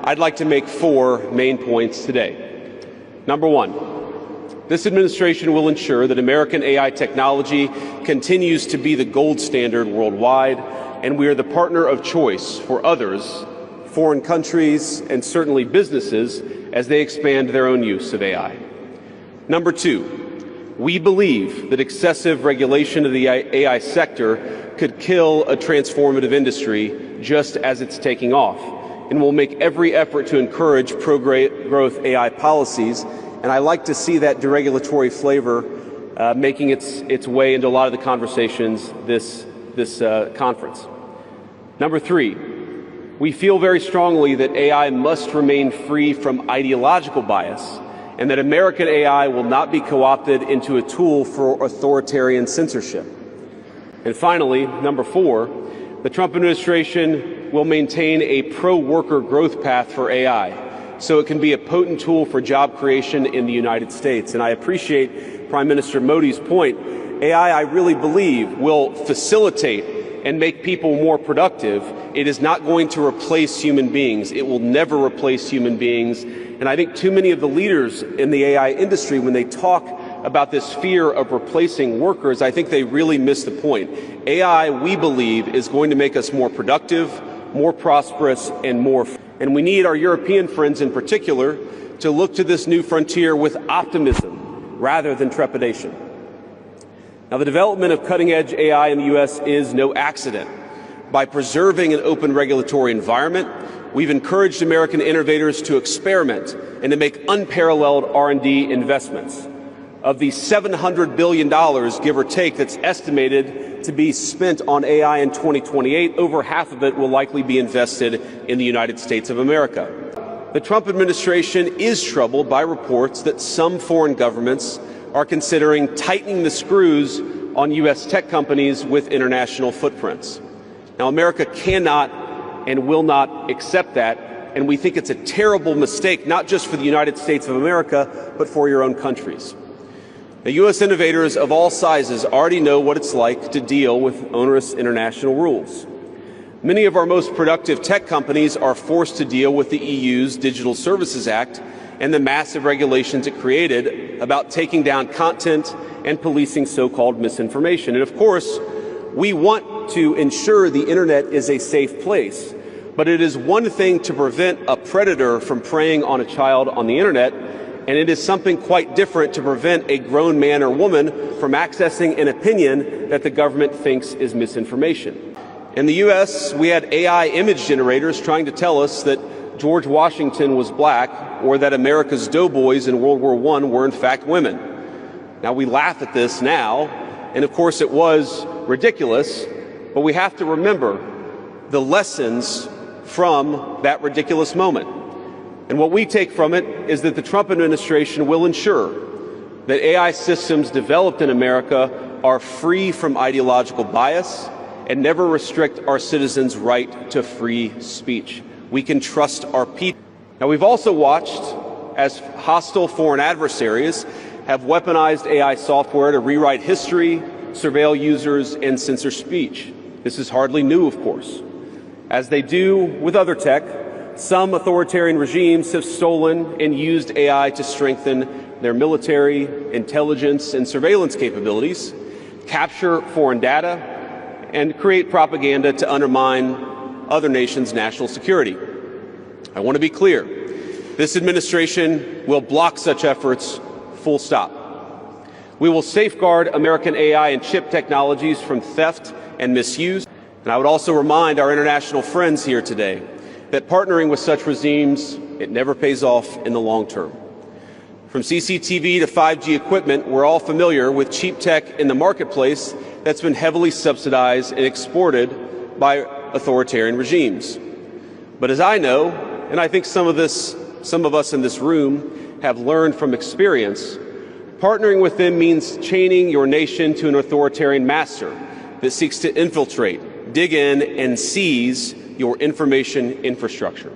I'd like to make 4 main points today. Number 1, this administration will ensure that American AI technology continues to be the gold standard worldwide, and we are the partner of choice for others, foreign countries, and certainly businesses as they expand their own use of AI. Number 2, we believe that excessive regulation of the AI sector could kill a transformative industry just as it's taking off, and will make every effort to encourage pro-growth AI policies. And I like to see that deregulatory flavor making its way into a lot of the conversations this conference. Number 3, we feel very strongly that AI must remain free from ideological bias, and that American AI will not be co-opted into a tool for authoritarian censorship. And finally, number 4, the Trump administration will maintain a pro-worker growth path for AI, so it can be a potent tool for job creation in the United States. And I appreciate Prime Minister Modi's point. AI, I really believe, will facilitate and make people more productive. It is not going to replace human beings. It will never replace human beings. And I think too many of the leaders in the AI industry, when they talk about this fear of replacing workers, I think they really miss the point. AI, we believe, is going to make us more productive, more prosperous, and we need our European friends in particular to look to this new frontier with optimism rather than trepidation. Now, the development of cutting-edge AI in the U.S. is no accident. By preserving an open regulatory environment, we've encouraged American innovators to experiment and to make unparalleled R&D investments. Of the $700 billion, give or take, that's estimated to be spent on AI in 2028, over half of it will likely be invested in the United States of America. The Trump administration is troubled by reports that some foreign governments are considering tightening the screws on U.S. tech companies with international footprints. Now, America cannot and will not accept that, and we think it's a terrible mistake, not just for the United States of America, but for your own countries. The U.S. innovators of all sizes already know what it's like to deal with onerous international rules. Many of our most productive tech companies are forced to deal with the EU's Digital Services Act and the massive regulations it created about taking down content and policing so-called misinformation. And of course, we want to ensure the internet is a safe place, but it is one thing to prevent a predator from preying on a child on the internet, and it is something quite different to prevent a grown man or woman from accessing an opinion that the government thinks is misinformation. In the U.S., we had AI image generators trying to tell us that George Washington was black, or that America's doughboys in World War I were in fact women. Now, we laugh at this now, and of course it was ridiculous, but we have to remember the lessons from that ridiculous moment. And what we take from it is that the Trump administration will ensure that AI systems developed in America are free from ideological bias and never restrict our citizens' right to free speech. We can trust our people. Now, we've also watched as hostile foreign adversaries have weaponized AI software to rewrite history, surveil users, and censor speech. This is hardly new, of course. As they do with other tech, some authoritarian regimes have stolen and used AI to strengthen their military, intelligence, and surveillance capabilities, capture foreign data, and create propaganda to undermine other nations' national security. I want to be clear. This administration will block such efforts, full stop. We will safeguard American AI and chip technologies from theft and misuse. And I would also remind our international friends here today that partnering with such regimes, it never pays off in the long term. From CCTV to 5G equipment, we're all familiar with cheap tech in the marketplace that's been heavily subsidized and exported by authoritarian regimes. But as I know, and I think some of us in this room have learned from experience, partnering with them means chaining your nation to an authoritarian master that seeks to infiltrate, dig in, and seize your information infrastructure.